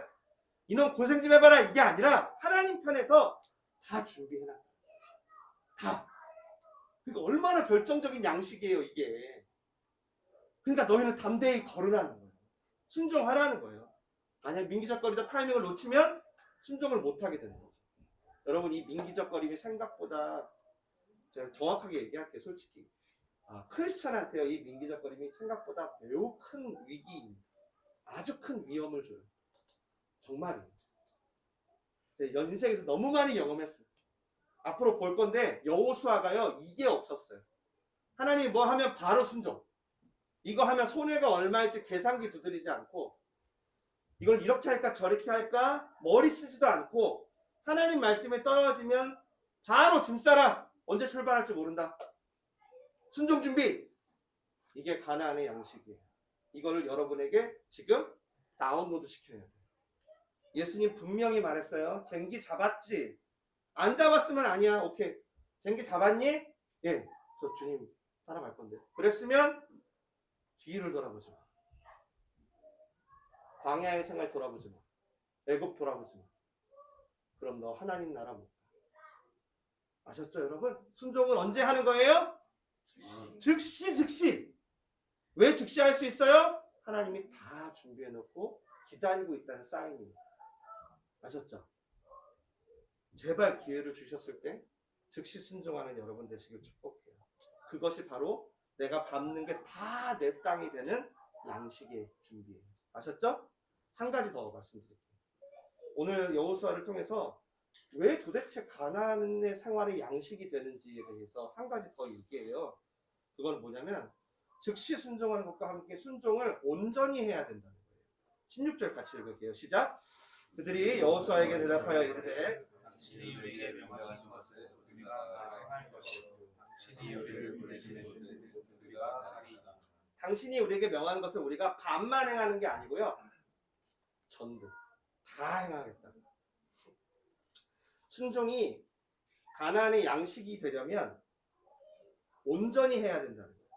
이놈 고생 좀 해봐라 이게 아니라 하나님 편에서 다 준비해놨다. 다. 그러니까 얼마나 결정적인 양식이에요, 이게. 그러니까 너희는 담대히 걸으라는 거예요. 순종하라는 거예요. 만약 민기적거리다 타이밍을 놓치면 순종을 못하게 되는 거죠. 여러분, 이 민기적거림이 생각보다, 제가 정확하게 얘기할게요, 솔직히. 크리스찬한테요, 이 민기적거림이 생각보다 매우 큰 위기입니다. 아주 큰 위험을 줘요. 정말이에요. 인생에서 너무 많이 경험했어요. 앞으로 볼 건데 여호수아가요, 이게 없었어요. 하나님이 뭐 하면 바로 순종. 이거 하면 손해가 얼마일지 계산기 두드리지 않고, 이걸 이렇게 할까 저렇게 할까 머리 쓰지도 않고, 하나님 말씀에 떨어지면 바로 짐 싸라. 언제 출발할지 모른다. 순종 준비. 이게 가나안의 양식이에요. 이거를 여러분에게 지금 다운로드 시켜야 돼요. 예수님 분명히 말했어요. 쟁기 잡았지? 안 잡았으면 아니야. 오케이. 쟁기 잡았니? 예. 저 주님 따라갈 건데. 그랬으면 뒤를 돌아보지 마. 광야의 생활 돌아보지 마. 애굽 돌아보지 마. 그럼 너 하나님 나라 못 가. 아셨죠, 여러분? 순종은 언제 하는 거예요? 즉시. 왜 즉시 할 수 있어요? 하나님이 다 준비해 놓고 기다리고 있다는 사인입니다. 아셨죠? 제발 기회를 주셨을 때 즉시 순종하는 여러분 되시길 축복해요. 그것이 바로 내가 밟는 게 다 내 땅이 되는 양식의 준비예요. 아셨죠? 한 가지 더 말씀드릴게요. 오늘 여호수아를 통해서 왜 도대체 가나안의 생활이 양식이 되는지에 대해서 한 가지 더 얘기해요. 그건 뭐냐면 즉시 순종하는 것과 함께 순종을 온전히 해야 된다는 거예요. 16절 같이 읽을게요. 시작. 그들이 여호수아에게 대답하여 이르되 당신이 우리에게 명하신 것을 우리가 할 것이요 당신이 우리를 보내시는 곳은 우리가 하리이다. 당신이 우리에게 명한 것을 우리가 반만 행하는 게 아니고요, 전부 다 행하겠다. 순종이 가나안의 양식이 되려면 온전히 해야 된다는 거예요.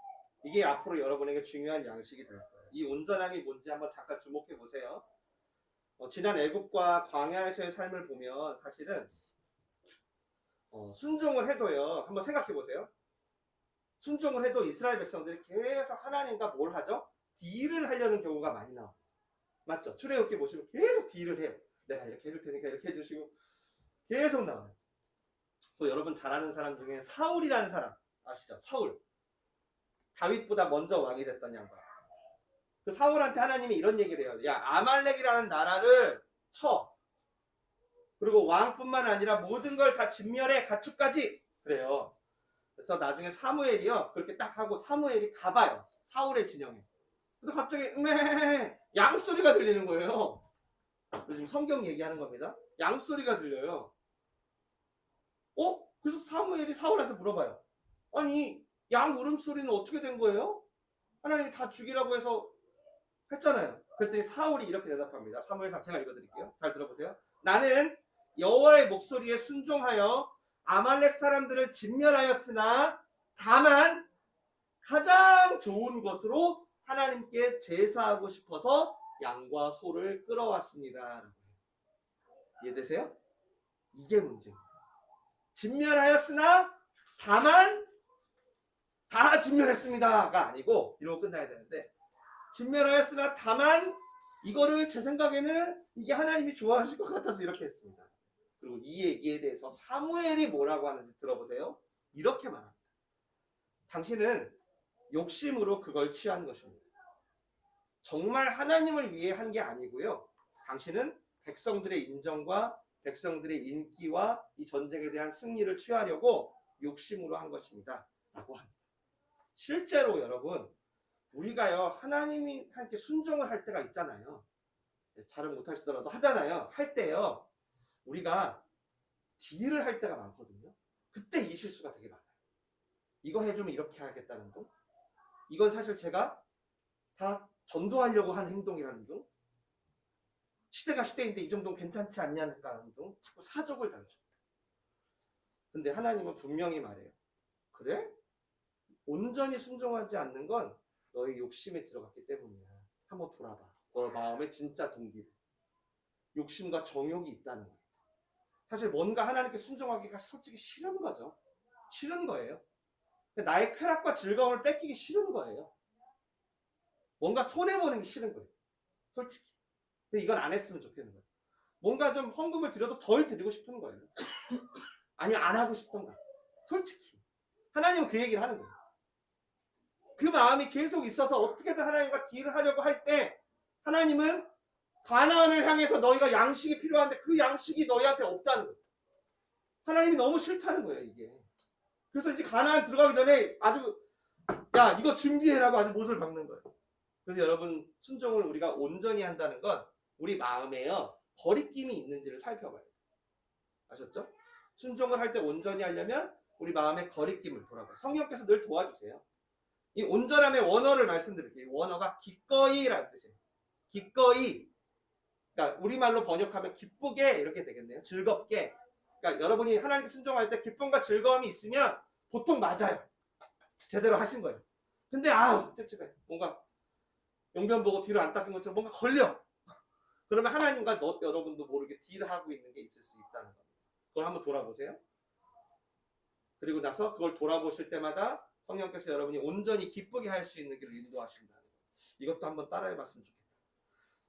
이게 앞으로 여러분에게 중요한 양식이 될 거예요. 이 온전함이 뭔지 한번 잠깐 주목해 보세요. 지난 애굽과 광야에서의 삶을 보면 사실은 순종을 해도요, 한번 생각해 보세요. 순종을 해도 이스라엘 백성들이 계속 하나님과 뭘 하죠? 딜을 하려는 경우가 많이 나와요. 맞죠? 출애굽기 보시면 계속 딜을 해요. 내가 이렇게 해줄 테니까 이렇게 해주시고 계속 나와요. 또 여러분 잘 아는 사람 중에 사울이라는 사람 아시죠? 사울. 다윗보다 먼저 왕이 됐던 양반. 그 사울한테 하나님이 이런 얘기를 해요. 야, 아말렉이라는 나라를 쳐. 그리고 왕뿐만 아니라 모든 걸 다 진멸해. 가축까지. 그래요. 그래서 나중에 사무엘이요. 그렇게 딱 하고 사무엘이 가봐요. 사울의 진영에. 근데 갑자기 양소리가 들리는 거예요. 요즘 성경 얘기하는 겁니다. 양소리가 들려요. 그래서 사무엘이 사울한테 물어봐요. 아니, 양 울음소리는 어떻게 된 거예요? 하나님이 다 죽이라고 해서 했잖아요. 그랬더니 사울이 이렇게 대답합니다. 사무엘상 제가 읽어드릴게요. 잘 들어보세요. 나는 여호와의 목소리에 순종하여 아말렉 사람들을 진멸하였으나 다만 가장 좋은 것으로 하나님께 제사하고 싶어서 양과 소를 끌어왔습니다. 이해되세요? 이게 문제입니다. 진멸하였으나 다만 다 진멸했습니다가 아니고 이러고 끝나야 되는데, 진멸하였으나 다만 이거를 제 생각에는 이게 하나님이 좋아하실 것 같아서 이렇게 했습니다. 그리고 이 얘기에 대해서 사무엘이 뭐라고 하는지 들어보세요. 이렇게 말합니다. 당신은 욕심으로 그걸 취한 것입니다. 정말 하나님을 위해 한 게 아니고요. 당신은 백성들의 인정과 백성들의 인기와 이 전쟁에 대한 승리를 취하려고 욕심으로 한 것입니다. 라고 합니다. 실제로 여러분, 우리가요, 하나님이 함께 순종을 할 때가 있잖아요. 잘은 못하시더라도 하잖아요. 할 때요, 우리가 딜을 할 때가 많거든요. 그때 이 실수가 되게 많아요. 이거 해주면 이렇게 하겠다는 둥, 이건 사실 제가 다 전도하려고 한 행동이라는 둥, 시대가 시대인데 이 정도는 괜찮지 않냐니까 하는 둥, 자꾸 사족을 당해요. 근데 하나님은 분명히 말해요. 그래? 온전히 순종하지 않는 건 너의 욕심에 들어갔기 때문이야. 한번 돌아봐. 너 마음에 진짜 동기를. 욕심과 정욕이 있다는 거예요. 사실 뭔가 하나님께 순종하기가 솔직히 싫은 거죠. 싫은 거예요. 나의 쾌락과 즐거움을 뺏기기 싫은 거예요. 뭔가 손해보는 게 싫은 거예요. 솔직히. 근데 이건 안 했으면 좋겠는 거예요. 뭔가 좀 헌금을 드려도 덜 드리고 싶은 거예요. 아니면 안 하고 싶던가. 솔직히. 하나님은 그 얘기를 하는 거예요. 그 마음이 계속 있어서 어떻게든 하나님과 딜을 하려고 할 때 하나님은 가나안을 향해서 너희가 양식이 필요한데 그 양식이 너희한테 없다는 거예요. 하나님이 너무 싫다는 거예요, 이게. 그래서 이제 가나안 들어가기 전에 아주 야, 이거 준비해라고 아주 못을 박는 거예요. 그래서 여러분, 순종을 우리가 온전히 한다는 건 우리 마음에요, 거리낌이 있는지를 살펴봐요. 아셨죠? 순종을 할 때 온전히 하려면 우리 마음의 거리낌을 돌아봐요. 성령께서 늘 도와주세요. 이 온전함의 원어를 말씀드릴게요. 원어가 기꺼이라는 뜻이에요. 기꺼이. 그러니까 우리말로 번역하면 기쁘게 이렇게 되겠네요. 즐겁게. 그러니까 여러분이 하나님께 순종할 때 기쁨과 즐거움이 있으면 보통 맞아요. 제대로 하신 거예요. 근데 찝찝해. 뭔가 용변 보고 뒤로 안 닦은 것처럼 뭔가 걸려. 그러면 하나님과 여러분도 모르게 딜하고 있는 게 있을 수 있다는 겁니다. 그걸 한번 돌아보세요. 그리고 나서 그걸 돌아보실 때마다 성령께서 여러분이 온전히 기쁘게 할 수 있는 길을 인도하신다는 거예요. 이것도 한번 따라해봤으면 좋겠다.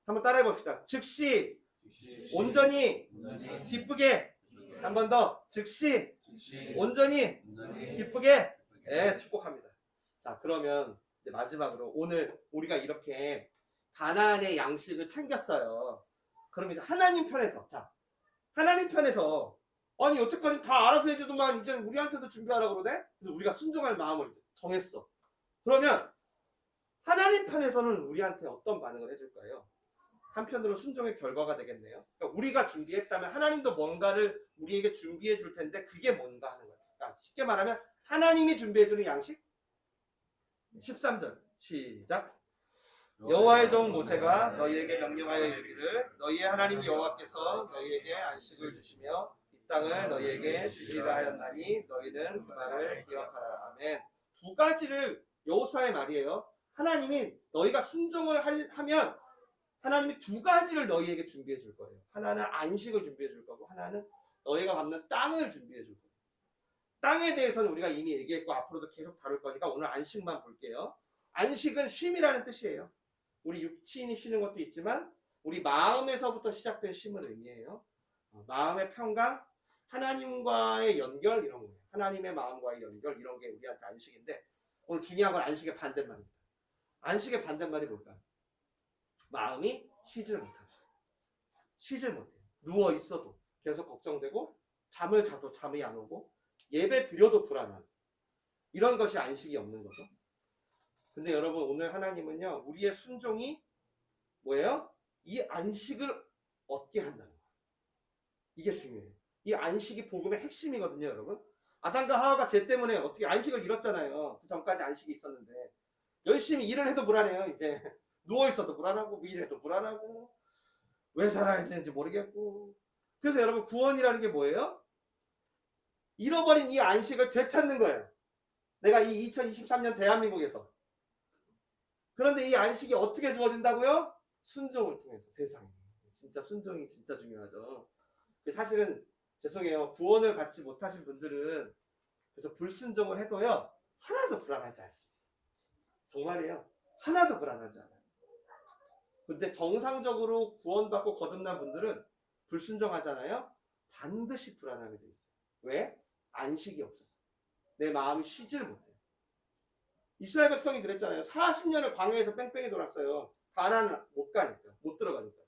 한번 따라해봅시다. 즉시 온전히 기쁘게. 한 번 더. 즉시 온전히 기쁘게. 축복합니다. 자, 그러면 이제 마지막으로 오늘 우리가 이렇게 가나안의 양식을 챙겼어요. 그럼 이제 하나님 편에서, 자, 하나님 편에서 아니 여태까지 다 알아서 해주더만 이제 우리한테도 준비하라고 그러네? 그래서 우리가 순종할 마음을 정했어. 그러면 하나님 편에서는 우리한테 어떤 반응을 해줄까요? 한편으로 순종의 결과가 되겠네요. 그러니까 우리가 준비했다면 하나님도 뭔가를 우리에게 준비해 줄 텐데 그게 뭔가 하는 거예요. 그러니까 쉽게 말하면 하나님이 준비해 주는 양식? 13절 시작. 여호와의 종 모세가 너희에게 명령하여 이르기를 너희의 하나님 여호와께서 너희에게 안식을 주시며 이 땅을 너희에게 주시리라 하였나니 너희는 그 말을 기억하라. 아멘. 두 가지를 여호수아의 말이에요. 하나님이 너희가 순종을 하면 하나님이 두 가지를 너희에게 준비해 줄 거예요. 하나는 안식을 준비해 줄 거고 하나는 너희가 받는 땅을 준비해 줄 거예요. 땅에 대해서는 우리가 이미 얘기했고 앞으로도 계속 다룰 거니까 오늘 안식만 볼게요. 안식은 쉼이라는 뜻이에요. 우리 육신이 쉬는 것도 있지만 우리 마음에서부터 시작된 쉼을 의미해요. 마음의 평강, 하나님과의 연결 이런 거예요. 하나님의 마음과의 연결 이런 게 우리한테 안식인데 오늘 중요한 건 안식의 반대말입니다. 안식의 반대말이 뭘까요? 마음이 쉬지를 못하죠. 쉬질 못해요. 누워 있어도 계속 걱정되고 잠을 자도 잠이 안 오고 예배 드려도 불안한 이런 것이 안식이 없는 거죠. 근데 여러분 오늘 하나님은요 우리의 순종이 뭐예요? 이 안식을 얻게 한다는 거예요. 이게 중요해요. 이 안식이 복음의 핵심이거든요, 여러분. 아담과 하와가 죄 때문에 어떻게 안식을 잃었잖아요. 그 전까지 안식이 있었는데 열심히 일을 해도 불안해요. 이제 누워 있어도 불안하고 일해도 불안하고 왜 살아야 되는지 모르겠고. 그래서 여러분 구원이라는 게 뭐예요? 잃어버린 이 안식을 되찾는 거예요. 내가 이 2023년 대한민국에서. 그런데 이 안식이 어떻게 주어진다고요? 순종을 통해서 세상에. 진짜 순종이 진짜 중요하죠. 사실은 죄송해요. 구원을 받지 못하신 분들은 그래서 불순종을 해도요. 하나도 불안하지 않습니다. 정말이에요. 하나도 불안하지 않아요. 근데 정상적으로 구원받고 거듭난 분들은 불순종하잖아요. 반드시 불안하게 돼 있어요. 왜? 안식이 없어서. 내 마음이 쉬지를 못해요. 이스라엘 백성이 그랬잖아요. 40년을 광야에서 뺑뺑이 돌았어요. 가나안 못 가니까. 못 들어가니까.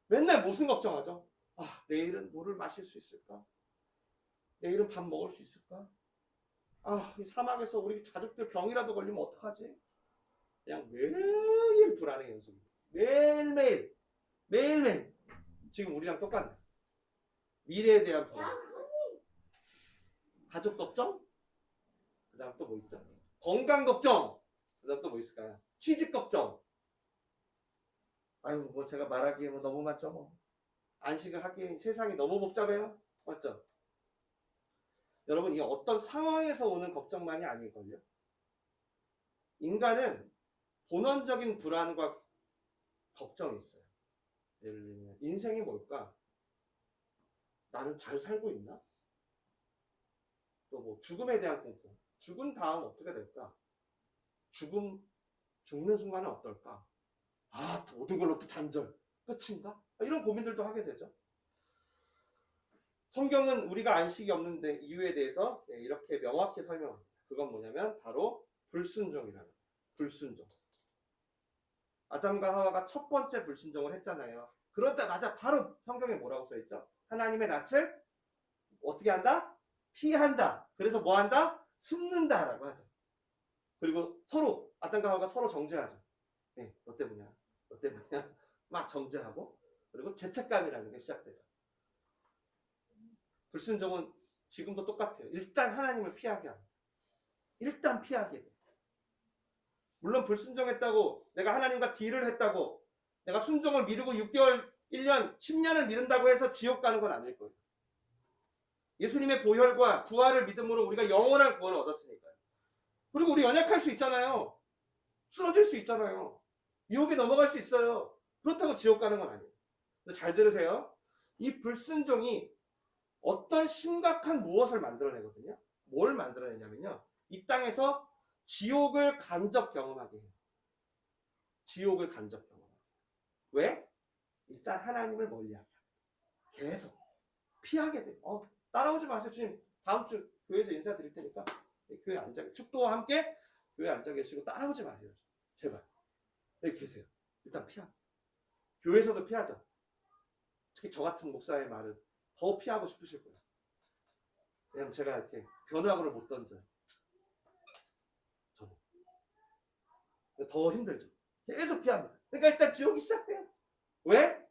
맨날 무슨 걱정하죠? 아, 내일은 물을 마실 수 있을까? 내일은 밥 먹을 수 있을까? 아, 이 사막에서 우리 가족들 병이라도 걸리면 어떡하지? 그냥 매일 불안해 연속으로. 매일매일. 매일매일. 지금 우리랑 똑같네. 미래에 대한 불안. 가족 걱정? 그 다음 또 뭐 있죠? 건강 걱정. 그 다음 또 뭐 있을까요? 취직 걱정. 아유, 뭐 제가 말하기에 뭐 너무 많죠, 뭐. 안식을 하기에 세상이 너무 복잡해요. 맞죠? 여러분, 이 어떤 상황에서 오는 걱정만이 아니걸요. 인간은 본원적인 불안과 걱정이 있어요. 예를 들면 인생이 뭘까? 나는 잘 살고 있나? 또 뭐 죽음에 대한 공포. 죽은 다음 어떻게 될까? 죽는 순간은 어떨까? 아, 모든 걸로 또 단절. 끝인가? 이런 고민들도 하게 되죠. 성경은 우리가 안식이 없는데 이유에 대해서 이렇게 명확히 설명합니다. 그건 뭐냐면 바로 불순종이라는 거예요. 불순종. 아담과 하와가 첫 번째 불순종을 했잖아요. 그러자마자 바로 성경에 뭐라고 써있죠? 하나님의 낯을 어떻게 한다? 피한다. 그래서 뭐 한다? 숨는다라고 하죠. 그리고 서로 아담과 하와가 서로 정죄하죠. 네, 너 때문이야. 너 때문이야. 막 정죄하고 그리고 죄책감이라는 게 시작되죠. 불순종은 지금도 똑같아요. 일단 하나님을 피하게 합니다. 일단 피하게 돼. 물론 불순종했다고 내가 하나님과 딜을 했다고 내가 순종을 미루고 6개월, 1년, 10년을 미룬다고 해서 지옥 가는 건 아닐 거예요. 예수님의 보혈과 부활을 믿음으로 우리가 영원한 구원을 얻었으니까요. 그리고 우리 연약할 수 있잖아요. 쓰러질 수 있잖아요. 유혹에 넘어갈 수 있어요. 그렇다고 지옥 가는 건 아니에요. 근데 잘 들으세요. 이 불순종이 어떤 심각한 무엇을 만들어내거든요. 뭘 만들어내냐면요. 이 땅에서 지옥을 간접 경험하게 해요. 지옥을 간접 경험하게. 왜? 일단 하나님을 멀리하게 합니다. 계속 피하게 돼요. 따라오지 마세요. 지금 다음 주 교회에서 인사드릴 테니까 교회 앉아, 축도와 함께 교회 앉아 계시고 따라오지 마세요. 제발. 여기 계세요. 일단 피하. 교회에서도 피하죠. 특히 저 같은 목사의 말은 더 피하고 싶으실 거예요. 왜냐면 제가 이렇게 변화구를 못 던져요. 저는. 더 힘들죠. 계속 피합니다. 그러니까 일단 지옥이 시작돼요. 왜?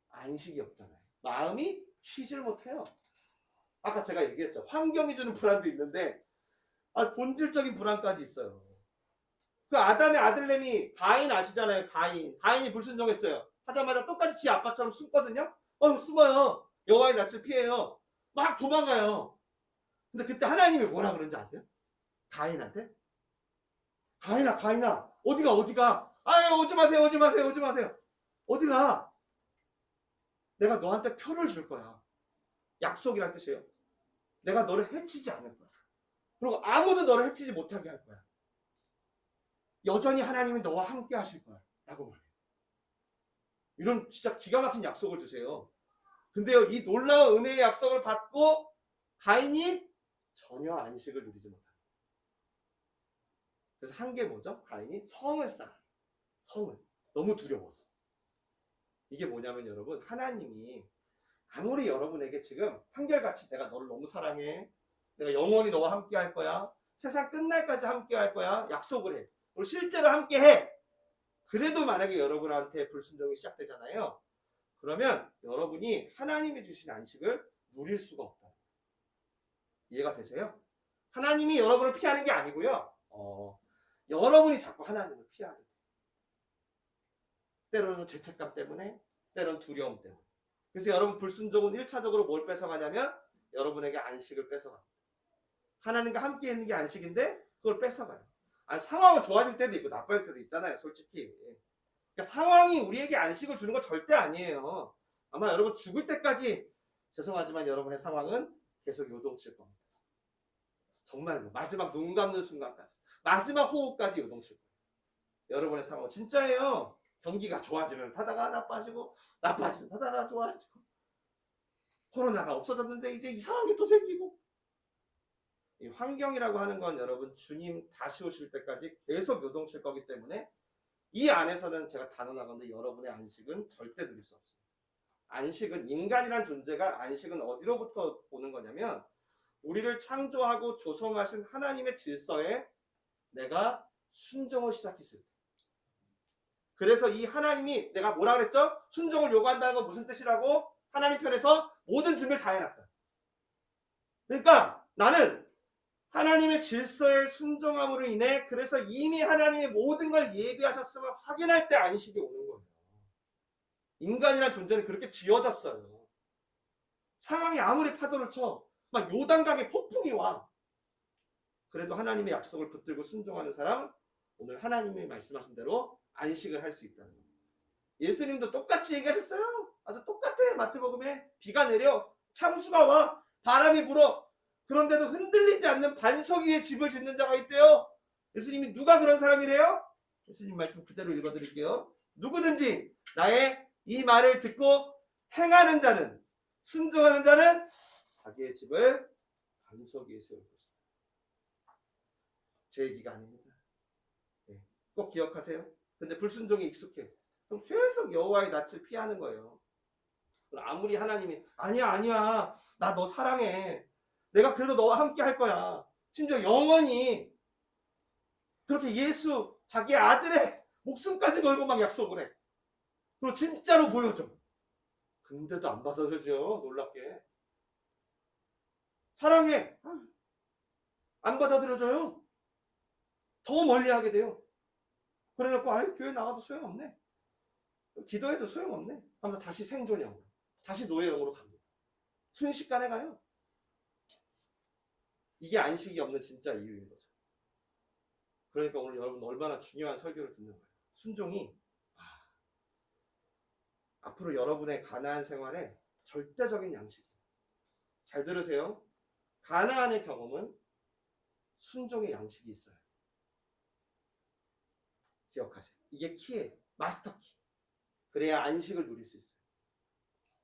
안식이 없잖아요. 마음이 쉬질 못해요. 아까 제가 얘기했죠. 환경이 주는 불안도 있는데 본질적인 불안까지 있어요. 그 아담의 아들내미 가인 아시잖아요. 가인이 불순종했어요. 하자마자 똑같이 지 아빠처럼 숨거든요. 숨어요. 여호와의 낯을 피해요. 막 도망가요. 근데 그때 하나님이 뭐라 그런지 아세요? 가인한테? 가인아 어디가 아유 오지 마세요. 어디가? 내가 너한테 표를 줄 거야. 약속이란 뜻이에요. 내가 너를 해치지 않을 거야. 그리고 아무도 너를 해치지 못하게 할 거야. 여전히 하나님이 너와 함께 하실 거야 라고 말해요. 이런 진짜 기가 막힌 약속을 주세요. 근데요, 이 놀라운 은혜의 약속을 받고 가인이 전혀 안식을 누리지 못합니다. 그래서 한 게 뭐죠? 가인이 성을 쌓아요. 성을. 너무 두려워서. 이게 뭐냐면 여러분, 하나님이 아무리 여러분에게 지금 한결같이 내가 너를 너무 사랑해, 내가 영원히 너와 함께 할 거야, 세상 끝날까지 함께 할 거야 약속을 해. 그리고 실제로 함께 해. 그래도 만약에 여러분한테 불순종이 시작되잖아요. 그러면 여러분이 하나님이 주신 안식을 누릴 수가 없다. 이해가 되세요? 하나님이 여러분을 피하는 게 아니고요. 여러분이 자꾸 하나님을 피하게 돼요. 때로는 죄책감 때문에, 때로는 두려움 때문에. 그래서 여러분 불순종은 1차적으로 뭘 뺏어가냐면 여러분에게 안식을 뺏어갑니다. 하나님과 함께 있는 게 안식인데 그걸 뺏어가요. 아니, 상황은 좋아질 때도 있고 나빠질 때도 있잖아요, 솔직히. 그러니까 상황이 우리에게 안식을 주는 건 절대 아니에요. 아마 여러분 죽을 때까지, 죄송하지만 여러분의 상황은 계속 요동칠 겁니다. 정말로 마지막 눈 감는 순간까지, 마지막 호흡까지 요동칠 거예요. 여러분의 상황은 진짜예요. 경기가 좋아지면 타다가 나빠지고, 나빠지면 타다가 좋아지고, 코로나가 없어졌는데 이제 이상한 게 또 생기고. 이 환경이라고 하는 건 여러분 주님 다시 오실 때까지 계속 요동칠 거기 때문에 이 안에서는 제가 단언하건대 여러분의 안식은 절대 누릴 수 없습니다. 안식은, 인간이란 존재가 안식은 어디로부터 오는 거냐면 우리를 창조하고 조성하신 하나님의 질서에 내가 순종을 시작했을 때. 그래서 이 하나님이, 내가 뭐라 그랬죠? 순종을 요구한다는 건 무슨 뜻이라고? 하나님 편에서 모든 준비를 다 해놨다. 그러니까 나는 하나님의 질서에 순종함으로 인해, 그래서 이미 하나님이 모든 걸 예비하셨음을 확인할 때 안식이 오는 거예요. 인간이란 존재는 그렇게 지어졌어요. 상황이 아무리 파도를 쳐, 막 요단강에 폭풍이 와, 그래도 하나님의 약속을 붙들고 순종하는 사람은 오늘 하나님이 말씀하신 대로 안식을 할 수 있다는 거예요. 예수님도 똑같이 얘기하셨어요. 아주 똑같아. 마태복음에 비가 내려, 창수가 와, 바람이 불어, 그런데도 흔들리지 않는 반석 위에 집을 짓는 자가 있대요. 예수님이 누가 그런 사람이래요? 예수님 말씀 그대로 읽어드릴게요. 누구든지 나의 이 말을 듣고 행하는 자는, 순종하는 자는 자기의 집을 반석 위에 세울 것이다. 제 얘기가 아닙니다. 네, 꼭 기억하세요. 근데 불순종이 익숙해. 그럼 계속 여호와의 낯을 피하는 거예요. 아무리 하나님이 아니야 나 너 사랑해, 내가 그래도 너와 함께 할 거야, 심지어 영원히, 그렇게 예수 자기 아들의 목숨까지 걸고 막 약속을 해. 그리고 진짜로 보여줘. 근데도 안 받아들여져. 놀랍게 사랑해, 안 받아들여져요. 더 멀리하게 돼요. 그래갖고 교회 나가도 소용없네, 기도해도 소용없네 하면서 다시 생존형으로, 다시 노예형으로 갑니다. 순식간에 가요. 이게 안식이 없는 진짜 이유인 거죠. 그러니까 오늘 여러분 얼마나 중요한 설교를 듣는 거예요. 순종이 앞으로 여러분의 가나안 생활에 절대적인 양식이에요. 잘 들으세요. 가나안의 경험은 순종의 양식이 있어요. 기억하세요. 이게 키예요. 마스터 키. 그래야 안식을 누릴 수 있어요.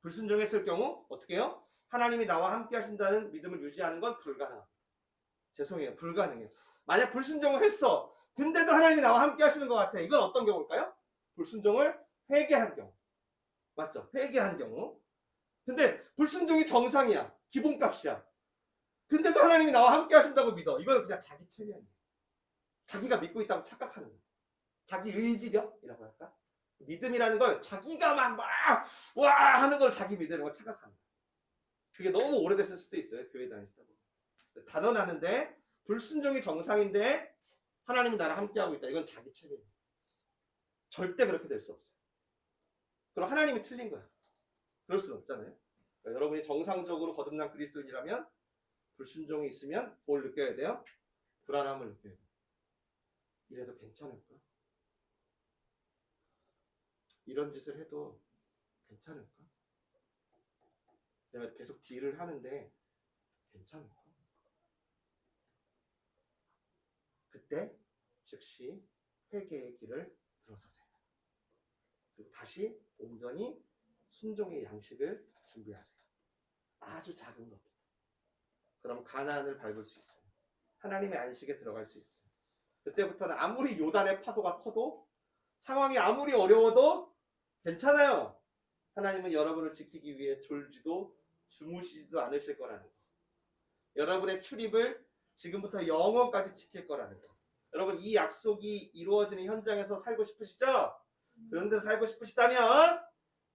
불순종했을 경우 어떻게 해요? 하나님이 나와 함께 하신다는 믿음을 유지하는 건 불가능합니다. 죄송해요. 불가능해요. 만약 불순종을 했어. 근데도 하나님이 나와 함께 하시는 것 같아. 이건 어떤 경우일까요? 불순종을 회개한 경우. 맞죠? 회개한 경우. 근데 불순종이 정상이야. 기본값이야. 근데도 하나님이 나와 함께 하신다고 믿어. 이거는 그냥 자기 체면이에요. 자기가 믿고 있다고 착각하는 거예요. 자기 의지력이라고 할까? 믿음이라는 걸 자기가 막 와 하는 걸 자기 믿음이라고 착각하는 거예요. 그게 너무 오래됐을 수도 있어요. 교회 다니시다 보면. 단언하는데 불순종이 정상인데 하나님이 나랑 함께하고 있다. 이건 자기 체면이에요. 절대 그렇게 될 수 없어요. 그럼 하나님이 틀린 거야. 그럴 수는 없잖아요. 그러니까 여러분이 정상적으로 거듭난 그리스도인이라면 불순종이 있으면 뭘 느껴야 돼요? 불안함을 느껴야 돼요. 이래도 괜찮을까? 이런 짓을 해도 괜찮을까? 내가 계속 딜을 하는데 괜찮을까? 그때 즉시 회개의 길을 들어서세요. 그리고 다시 온전히 순종의 양식을 준비하세요. 아주 작은 것. 그럼 가나안을 밟을 수 있어요. 하나님의 안식에 들어갈 수 있어요. 그때부터는 아무리 요단의 파도가 커도 상황이 아무리 어려워도 괜찮아요. 하나님은 여러분을 지키기 위해 졸지도 주무시지도 않으실 거라는 거. 여러분의 출입을 지금부터 영원까지 지킬 거라는 거. 여러분 이 약속이 이루어지는 현장에서 살고 싶으시죠? 그런 데서 살고 싶으시다면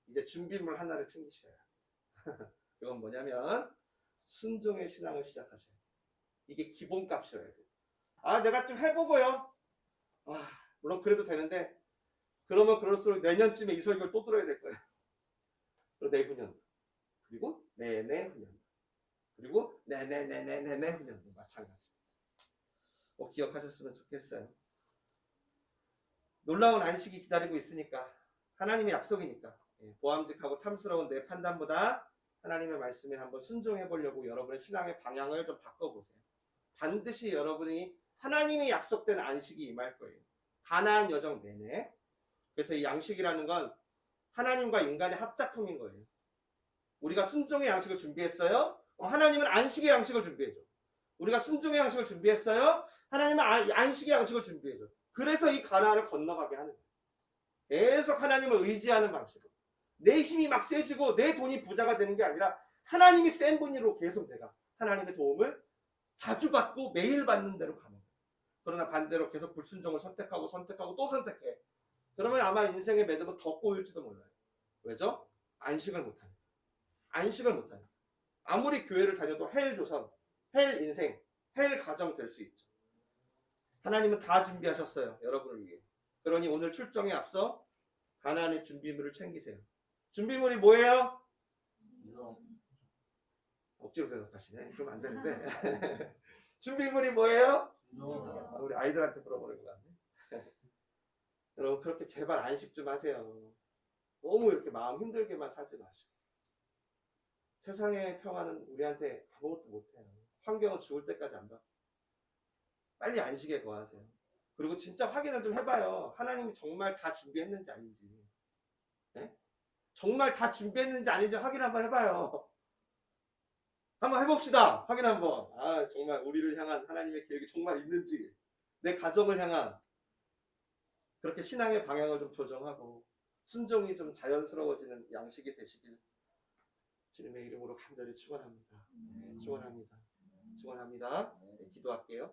이제 준비물 하나를 챙기셔야 해요. 이건 뭐냐면 순종의 신앙을 시작하셔야 돼요. 이게 기본값이어야 돼요. 아 내가 좀 해보고요. 물론 그래도 되는데 그러면 그럴수록 내년쯤에 이 설교를 또 들어야 될 거예요. 그리고 내후년 그리고 내내후년 그리고 내내내내내내 후년도 마찬가지입니다. 꼭 기억하셨으면 좋겠어요. 놀라운 안식이 기다리고 있으니까 하나님의 약속이니까 보암직하고 탐스러운 내 판단보다 하나님의 말씀에 한번 순종해 보려고 여러분의 신앙의 방향을 좀 바꿔보세요. 반드시 여러분이 하나님의 약속된 안식이 임할 거예요. 가나안 여정 내내. 그래서 이 양식이라는 건 하나님과 인간의 합작품인 거예요. 우리가 순종의 양식을 준비했어요. 하나님은 안식의 양식을 준비해줘. 우리가 순종의 양식을 준비했어요. 하나님은 안식의 양식을 준비해줘. 그래서 이 가나안을 건너가게 하는 거예요. 계속 하나님을 의지하는 방식으로. 내 힘이 막 세지고 내 돈이 부자가 되는 게 아니라 하나님이 센 분으로 계속 내가 하나님의 도움을 자주 받고 매일 받는 대로 가는 거예요. 그러나 반대로 계속 불순종을 선택하고 또 선택해. 그러면 아마 인생의 매듭은 더 꼬일지도 몰라요. 왜죠? 안식을 못하니까. 안식을 못하니까. 아무리 교회를 다녀도 헬 조선, 헬 인생, 헬 가정 될 수 있죠. 하나님은 다 준비하셨어요. 여러분을 위해. 그러니 오늘 출정에 앞서 가나안의 준비물을 챙기세요. 준비물이 뭐예요? 억지로 대답하시네. 그럼 안 되는데. 준비물이 뭐예요? 우리 아이들한테 물어보는 것 같네. 여러분 그렇게 제발 안식 좀 하세요. 너무 이렇게 마음 힘들게만 살지 마시고. 세상의 평화는 우리한테 아무것도 못해요. 환경은 죽을 때까지 안 바뀌어요. 빨리 안식에 거하세요. 그리고 진짜 확인을 좀 해봐요. 하나님이 정말 다 준비했는지 아닌지. 네? 정말 다 준비했는지 아닌지 확인 한번 해봐요. 한번 해봅시다. 확인 한번. 정말 우리를 향한 하나님의 계획이 정말 있는지, 내 가정을 향한 그렇게 신앙의 방향을 좀 조정하고 순종이 좀 자연스러워지는 양식이 되시길 주님의 이름으로 간절히 축원합니다. 축원합니다. 기도할게요.